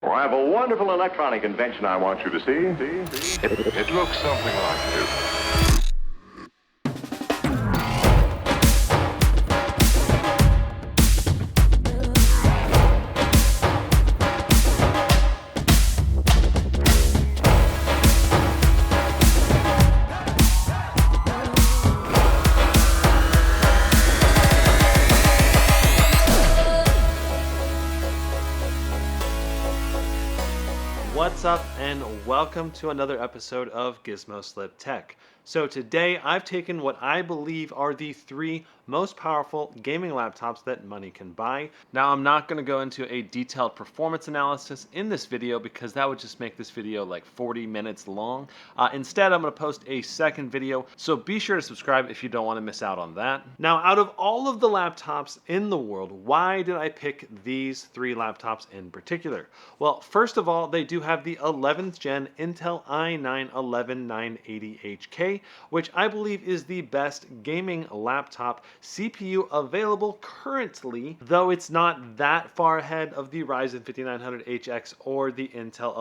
Well, I have a wonderful electronic invention I want you to see. It looks something like this. What's up, and welcome to another episode of Gizmo Slip Tech. So today I've taken what I believe are the three most powerful gaming laptops that money can buy. Now, I'm not going to go into a detailed performance analysis in this video because that would just make this video like 40 minutes long. Instead, I'm going to post a second video, so be sure to subscribe if you don't want to miss out on that. Now, out of all of the laptops in the world, why did I pick these three laptops in particular? Well, first of all, they do have the 11th gen Intel i9-11980HK, which I believe is the best gaming laptop CPU available currently, though it's not that far ahead of the Ryzen 5900HX or the Intel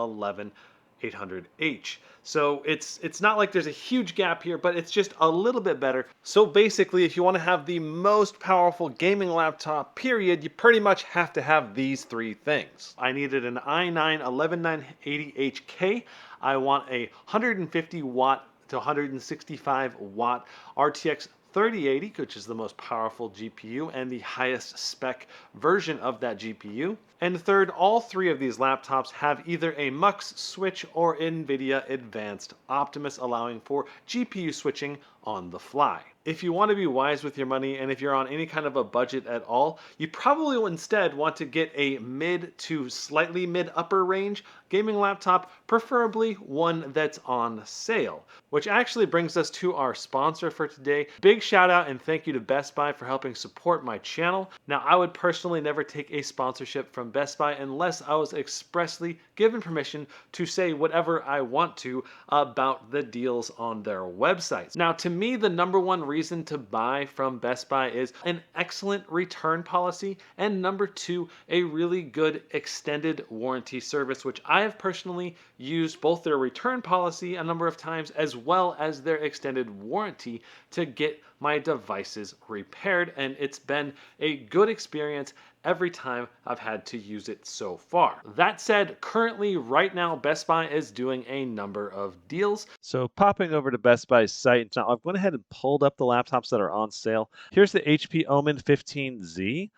11800H. So it's not like there's a huge gap here, but it's just a little bit better. So basically, if you want to have the most powerful gaming laptop, period, you pretty much have to have these three things. I needed an i9-11980HK. I want a 150 watt to 165 watt RTX 3080, which is the most powerful GPU and the highest spec version of that GPU. And third, all three of these laptops have either a MUX switch or NVIDIA Advanced Optimus, allowing for GPU switching on the fly. If you want to be wise with your money and if you're on any kind of a budget at all, you probably will instead want to get a mid to slightly mid-upper range gaming laptop, preferably one that's on sale. Which actually brings us to our sponsor for today. Big shout out and thank you to Best Buy for helping support my channel. Now, I would personally never take a sponsorship from Best Buy unless I was expressly given permission to say whatever I want to about the deals on their websites. Now, to me, the number one reason to buy from Best Buy is an excellent return policy, and number two, a really good extended warranty service, which I have personally used both their return policy a number of times as well as their extended warranty to get my devices repaired, and it's been a good experience every time I've had to use it so far. That said, currently, right now, Best Buy is doing a number of deals. So popping over to Best Buy's site, now I've went ahead and pulled up the laptops that are on sale. Here's the HP Omen 15Z.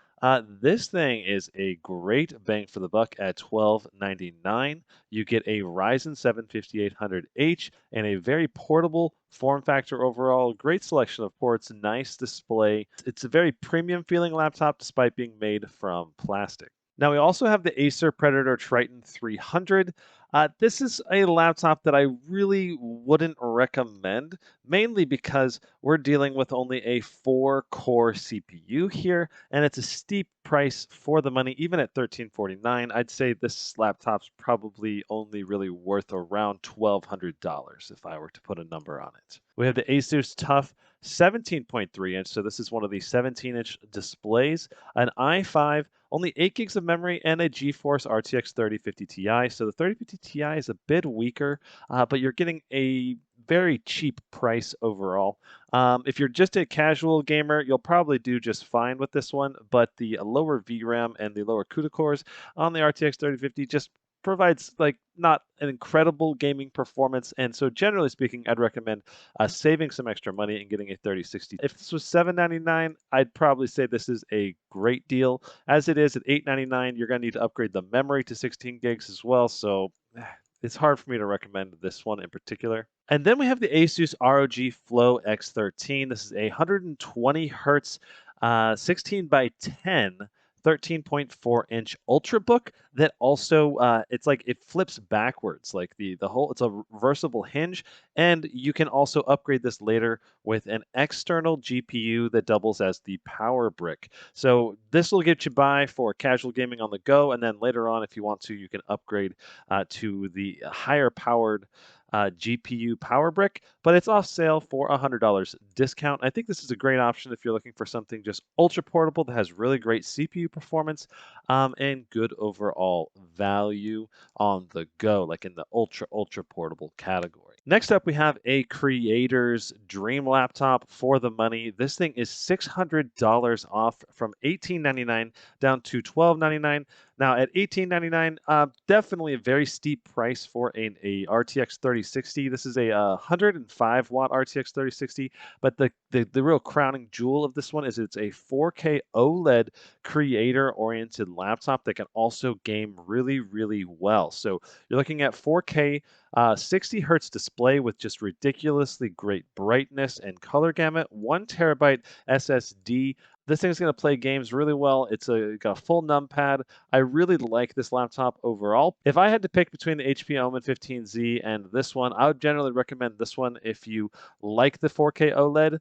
This thing is a great bang for the buck at $12.99. You get a Ryzen 7 5800H and a very portable form factor overall. Great selection of ports, nice display. It's a very premium feeling laptop despite being made from plastic. Now we also have the Acer Predator Triton 300. This is a laptop that I really wouldn't recommend, mainly because we're dealing with only a 4-core CPU here, and it's a steep price for the money. Even at $1349, I'd say this laptop's probably only really worth around $1,200 if I were to put a number on it. We have the Asus TUF 17.3 inch, so this is one of the 17-inch displays, an i5, only 8 gigs of memory, and a GeForce RTX 3050 Ti. So the 3050 Ti is a bit weaker, but you're getting a very cheap price overall. If you're just a casual gamer, you'll probably do just fine with this one, but the lower VRAM and the lower CUDA cores on the RTX 3050 just provides like not an incredible gaming performance, and so generally speaking, I'd recommend saving some extra money and getting a 3060. If this was $799, I'd probably say this is a great deal. As it is at $899, you're going to need to upgrade the memory to 16 gigs as well, so it's hard for me to recommend this one in particular. And then we have the Asus ROG Flow X13. This is a 120 hertz 16 by 10 13.4 inch ultrabook that also it's like it flips backwards, like the whole, it's a reversible hinge, and you can also upgrade this later with an external GPU that doubles as the power brick. So this will get you by for casual gaming on the go, and then later on, if you want to, you can upgrade to the higher powered GPU power brick, but it's off sale for $100 discount. I think this is a great option if you're looking for something just ultra portable that has really great CPU performance, and good overall value on the go, like in the ultra portable category. Next up, we have a creator's dream laptop for the money. This thing is $600 off from $1899 down to $1299. Now at $1899, definitely a very steep price for a RTX 3060. This is a 105 watt RTX 3060, but the real crowning jewel of this one is it's a 4K OLED creator-oriented laptop that can also game really well. So you're looking at 4K 60 hertz display with just ridiculously great brightness and color gamut, 1 terabyte SSD. This thing's going to play games really well. Got a full numpad. I really like this laptop overall. If I had to pick between the HP Omen 15Z and this one, I would generally recommend this one if you like the 4K OLED.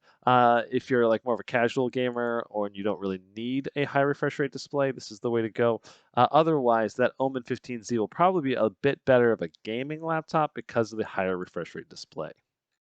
If you're like more of a casual gamer or you don't really need a high refresh rate display, this is the way to go. Otherwise, that Omen 15Z will probably be a bit better of a gaming laptop because of the higher refresh rate display.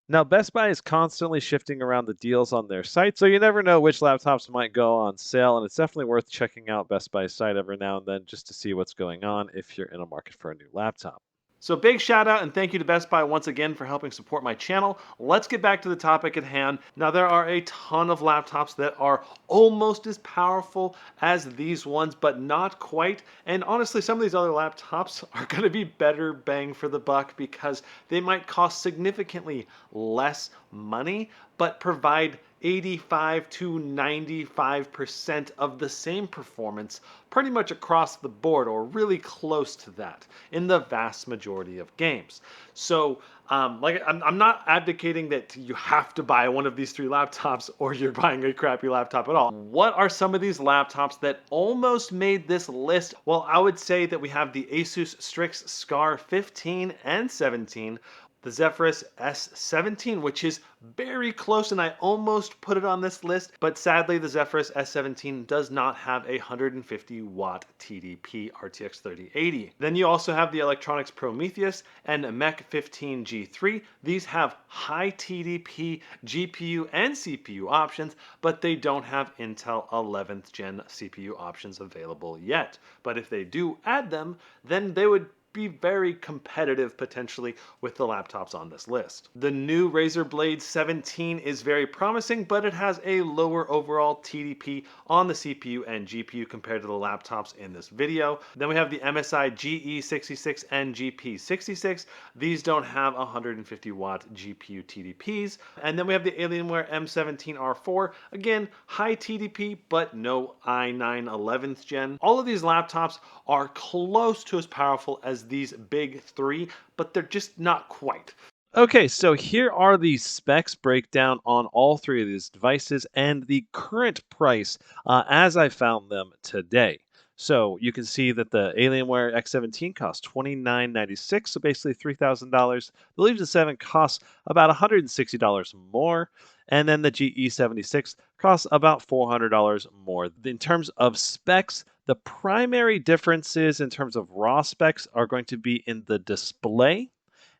Now, Best Buy is constantly shifting around the deals on their site, so you never know which laptops might go on sale, and it's definitely worth checking out Best Buy's site every now and then just to see what's going on if you're in a market for a new laptop. So big shout out and thank you to Best Buy once again for helping support my channel. Let's get back to the topic at hand. Now there are a ton of laptops that are almost as powerful as these ones, but not quite. And honestly, some of these other laptops are going to be better bang for the buck because they might cost significantly less money, but provide 85 to 95% of the same performance pretty much across the board, or really close to that in the vast majority of games. So I'm not advocating that you have to buy one of these three laptops or you're buying a crappy laptop at all. What are some of these laptops that almost made this list? Well, I would say that we have the Asus Strix Scar 15 and 17, the Zephyrus S17, which is very close, and I almost put it on this list, but sadly the Zephyrus S17 does not have a 150 watt TDP RTX 3080. Then you also have the Electronics Prometheus and Mech 15 G3. These have high TDP GPU and CPU options, but they don't have Intel 11th gen CPU options available yet. But if they do add them, then they would be very competitive potentially with the laptops on this list. The new Razer Blade 17 is very promising, but it has a lower overall TDP on the CPU and GPU compared to the laptops in this video. Then we have the MSI GE76 and GP66. These don't have 150 watt GPU TDPs. And then we have the Alienware M17 R4. Again, high TDP, but no i9 11th gen. All of these laptops are close to as powerful as these big three, but they're just not quite. Okay, so here are the specs breakdown on all three of these devices and the current price as I found them today. So you can see that the Alienware X17 costs $29.96, so basically $3,000. The Legion 7 costs about $160 more, and then the GE76 costs about $400 more. In terms of specs, the primary differences in terms of raw specs are going to be in the display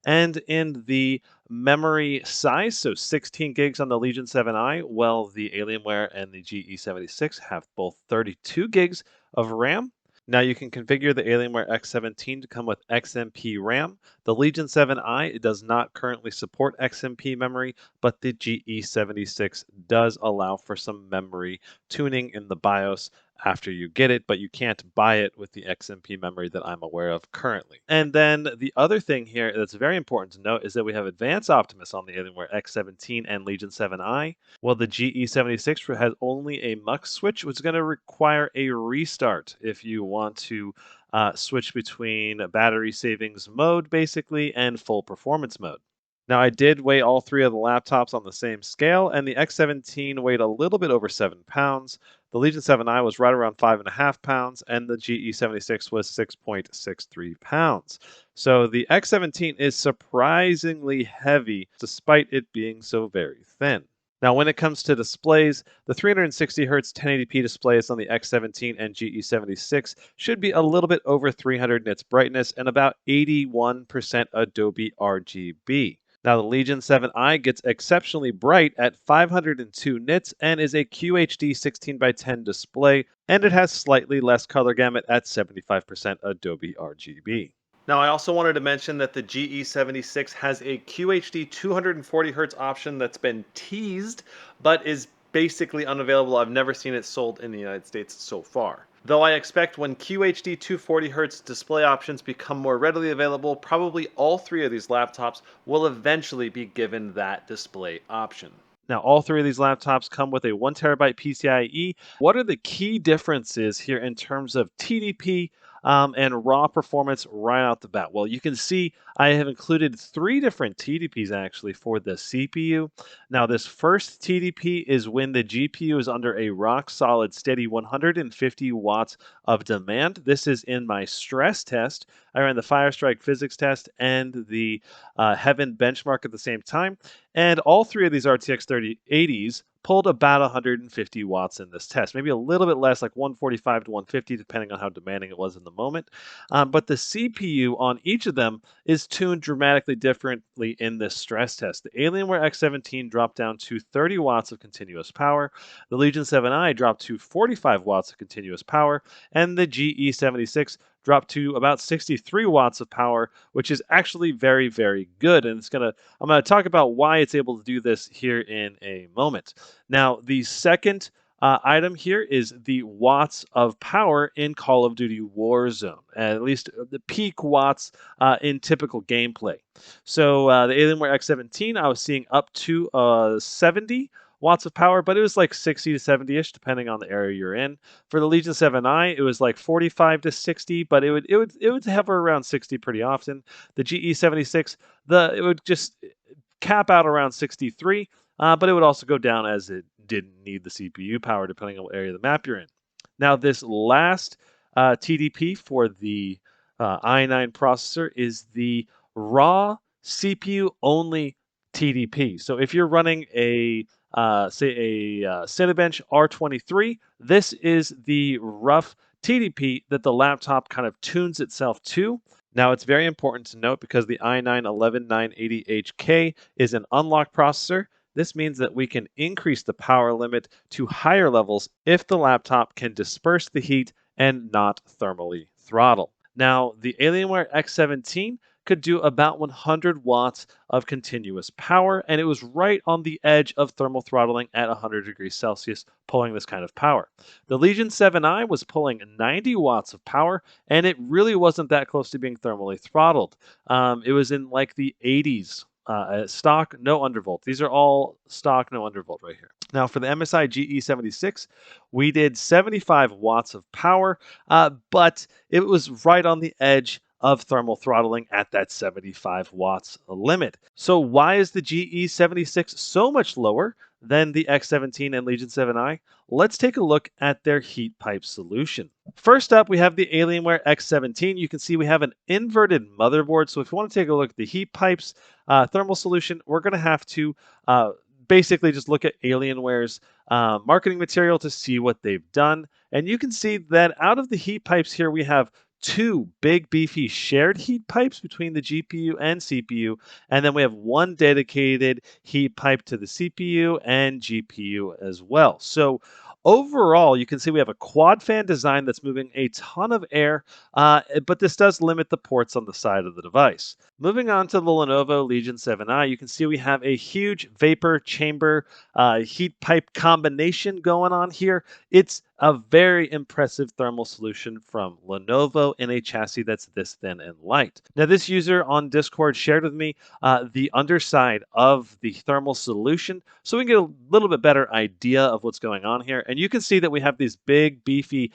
and in the memory size. So 16 gigs on the Legion 7i, while the Alienware and the GE76 have both 32 gigs of RAM. Now you can configure the Alienware X17 to come with XMP RAM. The Legion 7i does not currently support XMP memory, but the GE76 does allow for some memory tuning in the BIOS after you get it, but you can't buy it with the XMP memory that I'm aware of currently. And then the other thing here that's very important to note is that we have Advanced Optimus on the Alienware X17 and Legion 7i, while the GE76 has only a mux switch, which is going to require a restart if you want to switch between battery savings mode, basically, and full performance mode. Now, I did weigh all three of the laptops on the same scale, and the X17 weighed a little bit over 7 pounds. The Legion 7i was right around 5.5 pounds, and the GE76 was 6.63 pounds. So the X17 is surprisingly heavy, despite it being so very thin. Now, when it comes to displays, the 360Hz 1080p displays on the X17 and GE76 should be a little bit over 300 nits brightness and about 81% Adobe RGB. Now, the Legion 7i gets exceptionally bright at 502 nits and is a QHD 16:10 display, and it has slightly less color gamut at 75% Adobe RGB. Now, I also wanted to mention that the GE76 has a QHD 240Hz option that's been teased, but is basically unavailable. I've never seen it sold in the United States so far. Though I expect when QHD 240Hz display options become more readily available, probably all three of these laptops will eventually be given that display option. Now, all three of these laptops come with a 1 TB PCIe. What are the key differences here in terms of TDP and raw performance right out the bat? Well, you can see I have included three different TDPs actually for the CPU. Now, this first TDP is when the GPU is under a rock solid, steady 150 watts of demand. This is in my stress test. I ran the Firestrike physics test and the Heaven benchmark at the same time. And all three of these RTX 3080s pulled about 150 watts in this test, maybe a little bit less, like 145 to 150, depending on how demanding it was in the moment. But the CPU on each of them is tuned dramatically differently in this stress test. The Alienware X17 dropped down to 30 watts of continuous power, the Legion 7i dropped to 45 watts of continuous power, and the GE76 dropped to about 63 watts of power, which is actually very, very good. And I'm gonna talk about why it's able to do this here in a moment. Now, the second item here is the watts of power in Call of Duty Warzone, at least the peak watts in typical gameplay. So the Alienware X17, I was seeing up to 70 watts of power, but it was like 60 to 70-ish, depending on the area you're in. For the Legion 7i, it was like 45 to 60, but it would hover around 60 pretty often. The GE76, it would just cap out around 63, but it would also go down as it didn't need the CPU power, depending on what area of the map you're in. Now, this last TDP for the i9 processor is the raw CPU only TDP. So if you're running say a Cinebench R23, this is the rough TDP that the laptop kind of tunes itself to. Now, it's very important to note because the i9-11980HK is an unlocked processor. This means that we can increase the power limit to higher levels if the laptop can disperse the heat and not thermally throttle. Now, the Alienware X17 could do about 100 watts of continuous power, and it was right on the edge of thermal throttling at 100 degrees Celsius, pulling this kind of power. The Legion 7i was pulling 90 watts of power, and it really wasn't that close to being thermally throttled. It was in like the 80s. Stock, no undervolt. These are all stock, no undervolt right here. Now, for the MSI GE76, we did 75 watts of power, but it was right on the edge of thermal throttling at that 75 watts limit. So why is the GE76 so much lower than the X17 and Legion 7i? Let's take a look at their heat pipe solution. First up, we have the Alienware X17. You can see we have an inverted motherboard. So if you want to take a look at the heat pipes thermal solution, we're going to have to basically just look at Alienware's marketing material to see what they've done. And you can see that out of the heat pipes here, we have two big beefy shared heat pipes between the GPU and CPU, and then we have one dedicated heat pipe to the CPU and GPU as well. So overall, you can see we have a quad fan design that's moving a ton of air, but this does limit the ports on the side of the device. Moving on to the Lenovo Legion 7i, you can see we have a huge vapor chamber heat pipe combination going on here. It's a very impressive thermal solution from Lenovo in a chassis that's this thin and light. Now, this user on Discord shared with me the underside of the thermal solution, so we can get a little bit better idea of what's going on here. And you can see that we have these big, beefy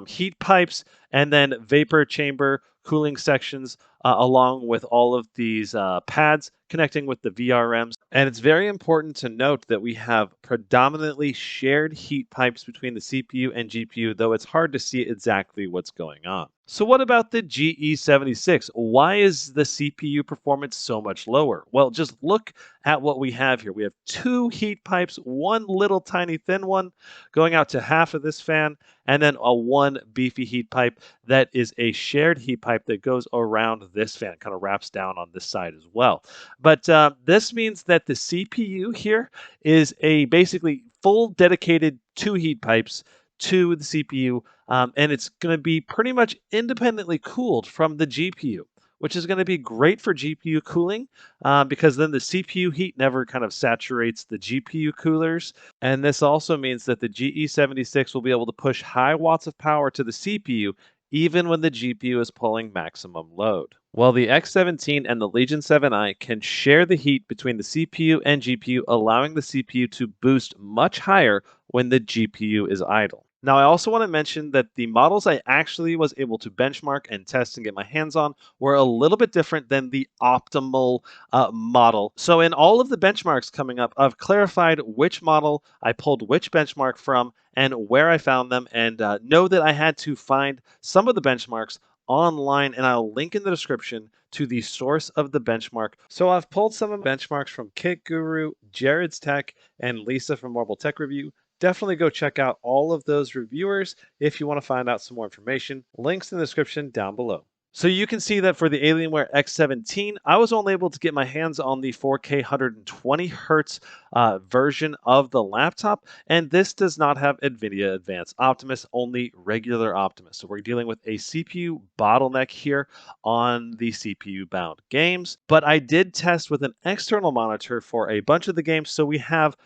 heat pipes and then vapor chamber cooling sections along with all of these pads connecting with the VRMs. And it's very important to note that we have predominantly shared heat pipes between the CPU and GPU, though it's hard to see exactly what's going on. So what about the GE76? Why is the CPU performance so much lower? Well, just look at what we have here. We have two heat pipes, one little tiny thin one going out to half of this fan, and then a one beefy heat pipe that is a shared heat pipe that goes around this fan, kind of wraps down on this side as well. But this means that the CPU here is a basically full dedicated two heat pipes to the CPU, and it's going to be pretty much independently cooled from the GPU, which is going to be great for GPU cooling because then the CPU heat never kind of saturates the GPU coolers. And this also means that the GE76 will be able to push high watts of power to the CPU even when the GPU is pulling maximum load. While the X17 and the Legion 7i can share the heat between the CPU and GPU, allowing the CPU to boost much higher when the GPU is idle. Now, I also want to mention that the models I actually was able to benchmark and test and get my hands on were a little bit different than the optimal model. So in all of the benchmarks coming up, I've clarified which model I pulled which benchmark from and where I found them, and know that I had to find some of the benchmarks online, and I'll link in the description to the source of the benchmark. So I've pulled some of the benchmarks from Kit Guru, Jared's Tech, and Lisa from Marble Tech Review. Definitely go check out all of those reviewers if you want to find out some more information. Links in the description down below. So you can see that for the Alienware X17, I was only able to get my hands on the 4K 120 hertz version of the laptop, and this does not have NVIDIA Advanced Optimus, only regular Optimus. So we're dealing with a CPU bottleneck here on the CPU-bound games. But I did test with an external monitor for a bunch of the games, so we have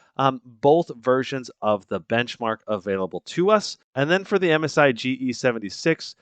both versions of the benchmark available to us. And then for the MSI GE76,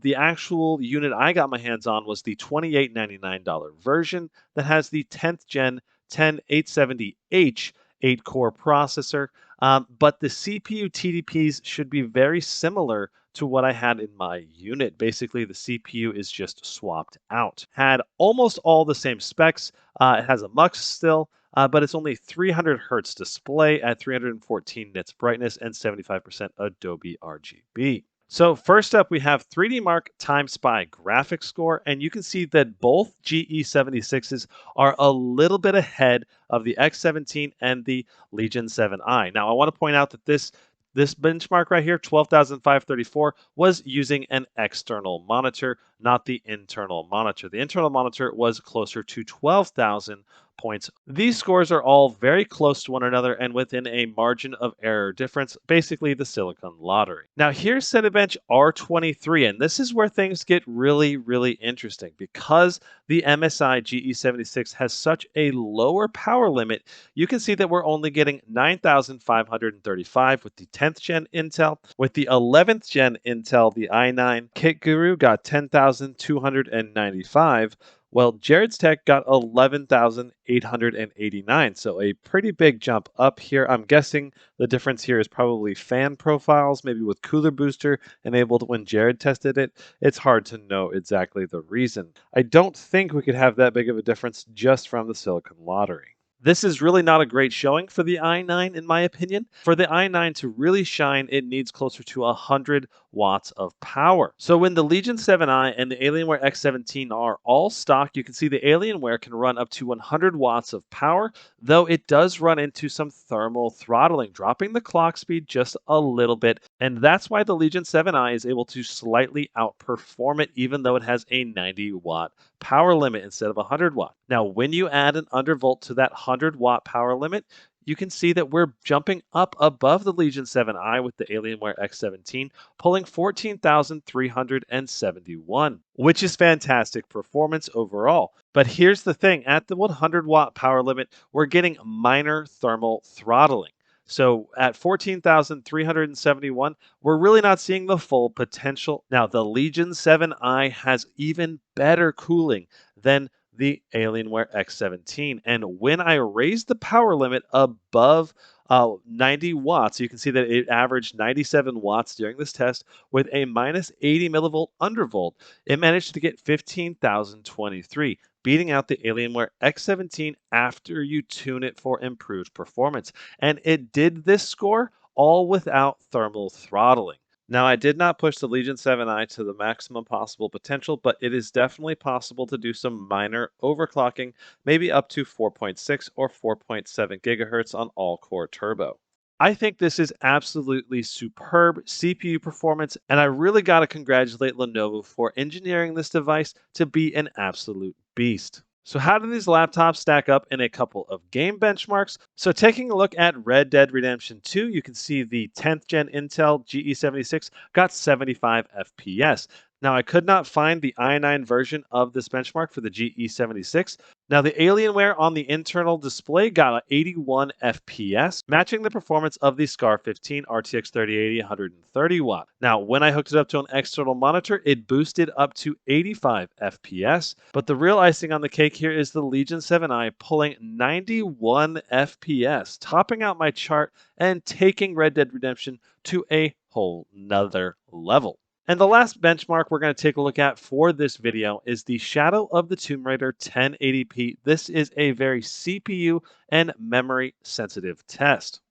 the actual unit I got my hands on was the $28.99 version that has the 10th gen 10870H 8-core processor, but the CPU TDPs should be very similar to what I had in my unit. Basically, the CPU is just swapped out. Had almost all the same specs. It has a MUX still, but it's only 300 hertz display at 314 nits brightness and 75% Adobe RGB. So first up, we have 3D Mark Timespy graphics score, and you can see that both GE76s are a little bit ahead of the X17 and the Legion 7i. Now, I want to point out that this benchmark right here, 12,534, was using an external monitor, not the internal monitor. The internal monitor was closer to 12,000 points. These scores are all very close to one another and within a margin of error difference, basically the silicon lottery. Now here's Cinebench R23, and this is where things get really, really interesting because the MSI GE76 has such a lower power limit. You can see that we're only getting 9,535 with the 10th gen Intel. With the 11th gen Intel, the i9, Kit Guru got 10,295. Well, Jared's Tech got 11,889, so a pretty big jump up here. I'm guessing the difference here is probably fan profiles, maybe with cooler booster enabled when Jared tested it. It's hard to know exactly the reason. I don't think we could have that big of a difference just from the silicon lottery. This is really not a great showing for the i9, in my opinion. For the i9 to really shine, it needs closer to 100 watts of power. So when the Legion 7i and the Alienware X17 are all stock, you can see the Alienware can run up to 100 watts of power, though it does run into some thermal throttling, dropping the clock speed just a little bit. And that's why the Legion 7i is able to slightly outperform it, even though it has a 90 watt power limit instead of 100 watt. Now, when you add an undervolt to that 100 watt power limit, you can see that we're jumping up above the Legion 7i with the Alienware X17, pulling 14,371, which is fantastic performance overall. But here's the thing, at the 100 watt power limit, we're getting minor thermal throttling. So at 14,371, we're really not seeing the full potential. Now, the Legion 7i has even better cooling than the Alienware X17. And when I raised the power limit above 90 watts, you can see that it averaged 97 watts during this test with a minus 80 millivolt undervolt. It managed to get 15,023, beating out the Alienware X17 after you tune it for improved performance. And it did this score all without thermal throttling. Now, I did not push the Legion 7i to the maximum possible potential, but it is definitely possible to do some minor overclocking, maybe up to 4.6 or 4.7 gigahertz on all-core turbo. I think this is absolutely superb CPU performance, and I really got to congratulate Lenovo for engineering this device to be an absolute beast. So how do these laptops stack up in a couple of game benchmarks? So taking a look at Red Dead Redemption 2, you can see the 10th gen Intel GE76 got 75 FPS. Now, I could not find the i9 version of this benchmark for the GE76. Now, the Alienware on the internal display got 81 FPS, matching the performance of the SCAR 15 RTX 3080 130 watt. Now, when I hooked it up to an external monitor, it boosted up to 85 FPS, but the real icing on the cake here is the Legion 7i pulling 91 FPS, topping out my chart and taking Red Dead Redemption to a whole nother level. And the last benchmark we're going to take a look at for this video is the Shadow of the Tomb Raider 1080p. This is a very CPU and memory sensitive test.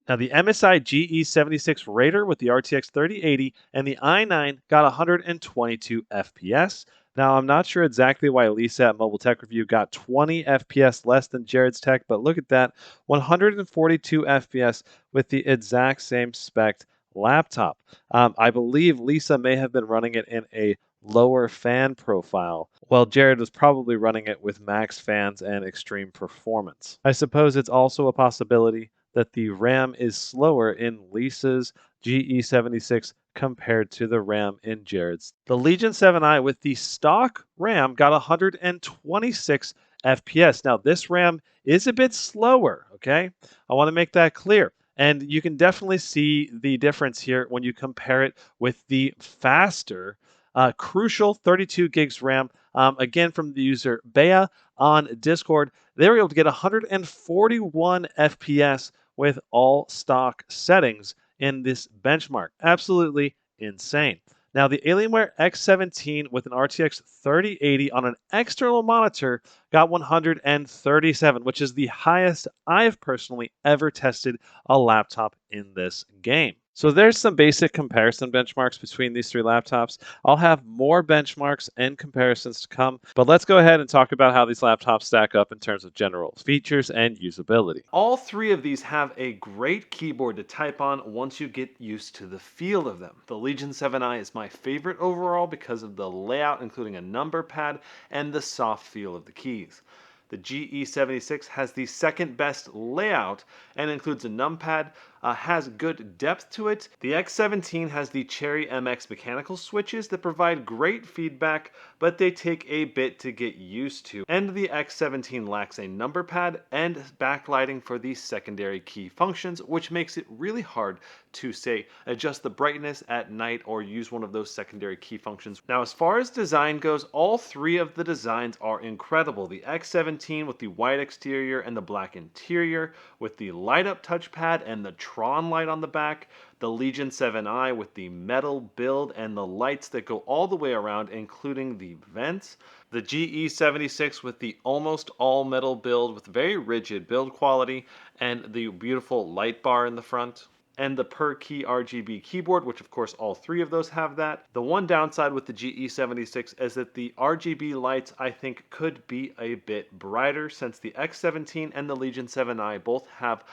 Now, the MSI GE76 Raider with the RTX 3080 and the i9 got 122 FPS. Now, I'm not sure exactly why Lisa at Mobile Tech Review got 20 FPS less than Jared's Tech, but look at that, 142 FPS with the exact same spec laptop. I believe Lisa may have been running it in a lower fan profile, while Jared was probably running it with max fans and extreme performance. I suppose it's also a possibility that the RAM is slower in Lisa's GE76 compared to the RAM in Jared's. The Legion 7i with the stock RAM got 126 FPS. Now, this RAM is a bit slower, okay? I want to make that clear. And you can definitely see the difference here when you compare it with the faster Crucial 32 gigs RAM. Again, from the user Bea on Discord, they were able to get 141 FPS with all stock settings in this benchmark. Absolutely insane. Now, the Alienware X17 with an RTX 3080 on an external monitor got 137, which is the highest I've personally ever tested a laptop in this game. So there's some basic comparison benchmarks between these three laptops. I'll have more benchmarks and comparisons to come, but let's go ahead and talk about how these laptops stack up in terms of general features and usability. All three of these have a great keyboard to type on once you get used to the feel of them. The Legion 7i is my favorite overall because of the layout, including a number pad and the soft feel of the keys. The GE76 has the second best layout and includes a numpad, has good depth to it. The X17 has the Cherry MX mechanical switches that provide great feedback, but they take a bit to get used to. And the X17 lacks a number pad and backlighting for the secondary key functions, which makes it really hard to, say, adjust the brightness at night or use one of those secondary key functions. Now, as far as design goes, all three of the designs are incredible. The X17 with the white exterior and the black interior, with the light up touchpad and the Tron light on the back, the Legion 7i with the metal build and the lights that go all the way around, including the vents, the GE76 with the almost all metal build with very rigid build quality and the beautiful light bar in the front, and the per key RGB keyboard, which of course all three of those have that. The one downside with the GE76 is that the RGB lights I think could be a bit brighter, since the X17 and the Legion 7i both have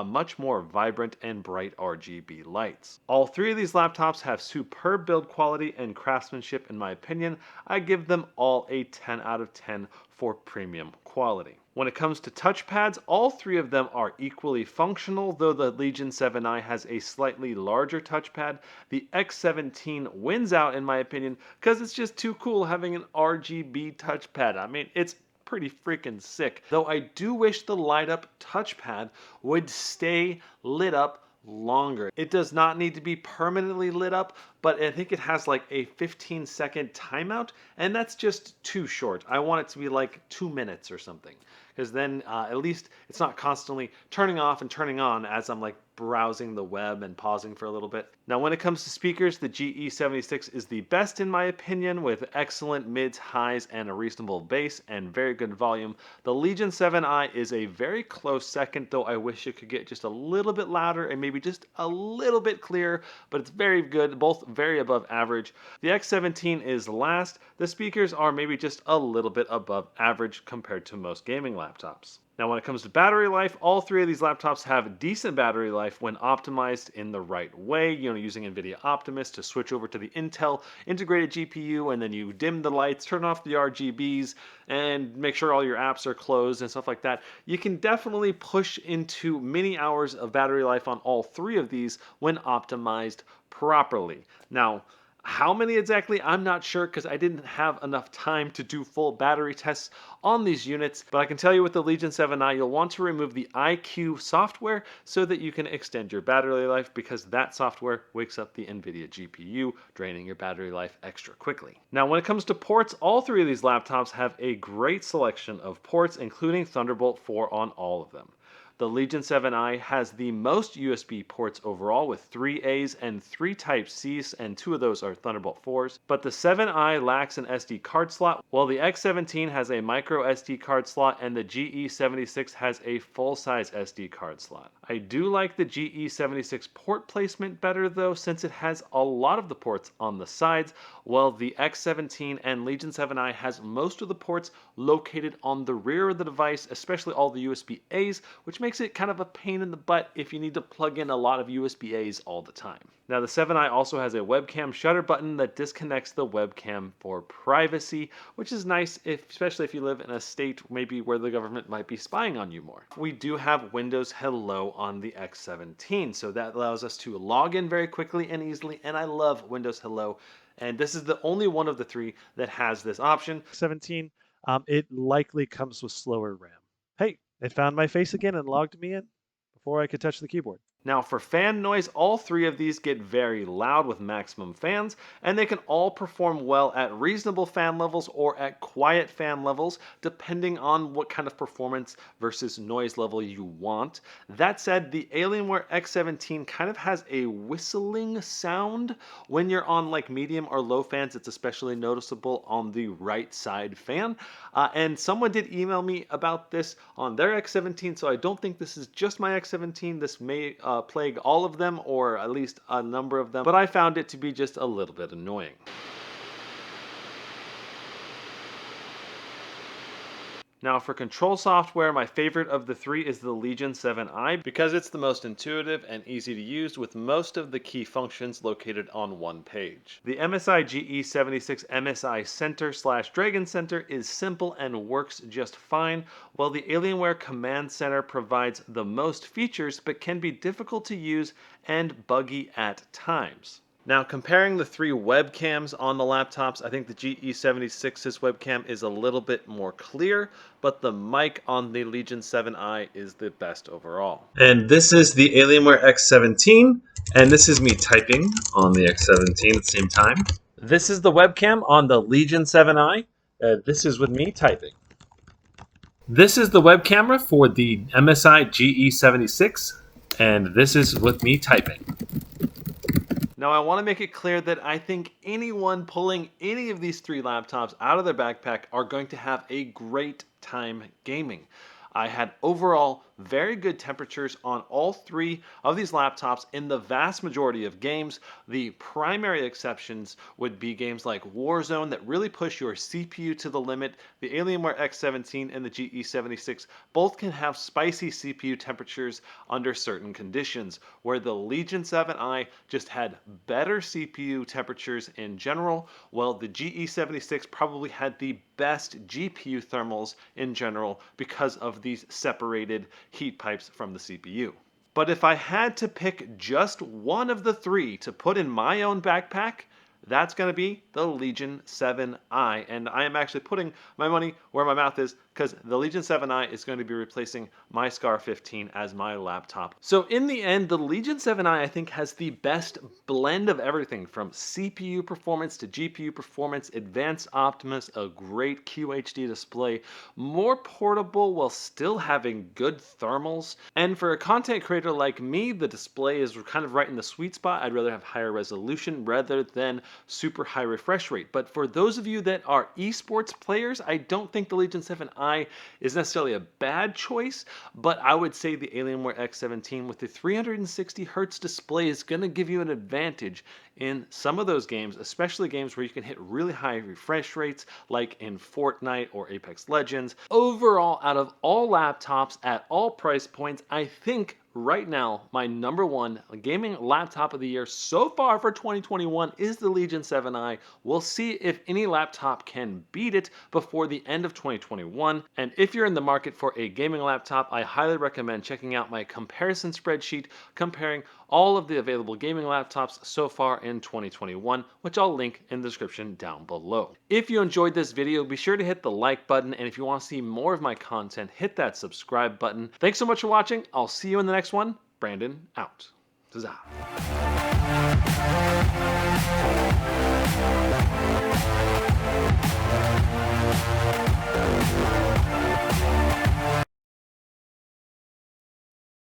much more vibrant and bright RGB lights. All three of these laptops have superb build quality and craftsmanship in my opinion. I give them all a 10 out of 10 for premium quality. When it comes to touchpads, all three of them are equally functional, though the Legion 7i has a slightly larger touchpad. The X17 wins out in my opinion because it's just too cool having an RGB touchpad. I mean, it's pretty freaking sick. Though I do wish the light up touchpad would stay lit up longer. It does not need to be permanently lit up, but I think it has like a 15-second timeout, and that's just too short. I want it to be like 2 minutes or something, because then at least it's not constantly turning off and turning on as I'm like browsing the web and pausing for a little bit. Now when it comes to speakers, the GE76 is the best in my opinion, with excellent mids, highs, and a reasonable bass and very good volume. The Legion 7i is a very close second, though I wish it could get just a little bit louder and maybe just a little bit clearer, but it's very good, both very above average. The X17 is last. The speakers are maybe just a little bit above average compared to most gaming laptops. Now when it comes to battery life, all three of these laptops have decent battery life when optimized in the right way, using NVIDIA Optimus to switch over to the Intel integrated GPU, and then you dim the lights, turn off the RGBs, and make sure all your apps are closed and stuff like that. You can definitely push into many hours of battery life on all three of these when optimized properly. Now, how many exactly, I'm not sure, because I didn't have enough time to do full battery tests on these units, but I can tell you with the Legion 7i, you'll want to remove the iQ software so that you can extend your battery life, because that software wakes up the NVIDIA GPU, draining your battery life extra quickly. Now when it comes to ports, all three of these laptops have a great selection of ports, including Thunderbolt 4 on all of them. The Legion 7i has the most USB ports overall, with 3 A's and 3 Type-C's, and 2 of those are Thunderbolt 4s. But the 7i lacks an SD card slot, while the X17 has a micro SD card slot and the GE76 has a full-size SD card slot. I do like the GE76 port placement better though, since it has a lot of the ports on the sides, while the X17 and Legion 7i has most of the ports located on the rear of the device, especially all the USB-A's, which makes it kind of a pain in the butt if you need to plug in a lot of USB-A's all the time. Now the 7i also has a webcam shutter button that disconnects the webcam for privacy, which is nice, especially if you live in a state maybe where the government might be spying on you more. We do have Windows Hello on the X17, so that allows us to log in very quickly and easily, and I love Windows Hello, and this is the only one of the three that has this option. 17, it likely comes with slower RAM. Hey, it found my face again and logged me in before I could touch the keyboard. Now for fan noise, all three of these get very loud with maximum fans, and they can all perform well at reasonable fan levels or at quiet fan levels, depending on what kind of performance versus noise level you want. That said, the Alienware X17 kind of has a whistling sound. When you're on like medium or low fans, it's especially noticeable on the right side fan. And someone did email me about this on their X17, so I don't think this is just my X17. This may plague all of them, or at least a number of them, but I found it to be just a little bit annoying. Now for control software, my favorite of the three is the Legion 7i because it's the most intuitive and easy to use, with most of the key functions located on one page. The MSI GE76 MSI Center/Dragon Center is simple and works just fine, while the Alienware Command Center provides the most features but can be difficult to use and buggy at times. Now comparing the three webcams on the laptops, I think the GE76's webcam is a little bit more clear, but the mic on the Legion 7i is the best overall. And this is the Alienware X17, and this is me typing on the X17 at the same time. This is the webcam on the Legion 7i. This is with me typing. This is the web camera for the MSI GE76, and this is with me typing. Now I want to make it clear that I think anyone pulling any of these three laptops out of their backpack are going to have a great time gaming. I had overall very good temperatures on all three of these laptops in the vast majority of games. The primary exceptions would be games like Warzone that really push your CPU to the limit. The Alienware X17 and the GE76 both can have spicy CPU temperatures under certain conditions, where the Legion 7i just had better CPU temperatures in general, while the GE76 probably had the best GPU thermals in general because of these separated heat pipes from the CPU. But if I had to pick just one of the three to put in my own backpack, That's going to be the Legion 7i. And I am actually putting my money where my mouth is because the Legion 7i is going to be replacing my Scar 15 as my laptop. So in the end, the Legion 7i I think has the best blend of everything from CPU performance to GPU performance, advanced Optimus, a great QHD display, more portable while still having good thermals. And for a content creator like me, the display is kind of right in the sweet spot. I'd rather have higher resolution rather than super high refresh rate. But for those of you that are esports players, I don't think the Legion 7i is necessarily a bad choice, but I would say the Alienware X17 with the 360 Hz display is going to give you an advantage in some of those games, especially games where you can hit really high refresh rates like in Fortnite or Apex Legends. Overall, out of all laptops at all price points, I think right now, my #1 gaming laptop of the year so far for 2021 is the Legion 7i. We'll see if any laptop can beat it before the end of 2021. And if you're in the market for a gaming laptop, I highly recommend checking out my comparison spreadsheet comparing all of the available gaming laptops so far in 2021, which I'll link in the description down below. If you enjoyed this video, be sure to hit the like button, and if you want to see more of my content, hit that subscribe button. Thanks so much for watching. I'll see you in the next one. Brandon out. Huzzah.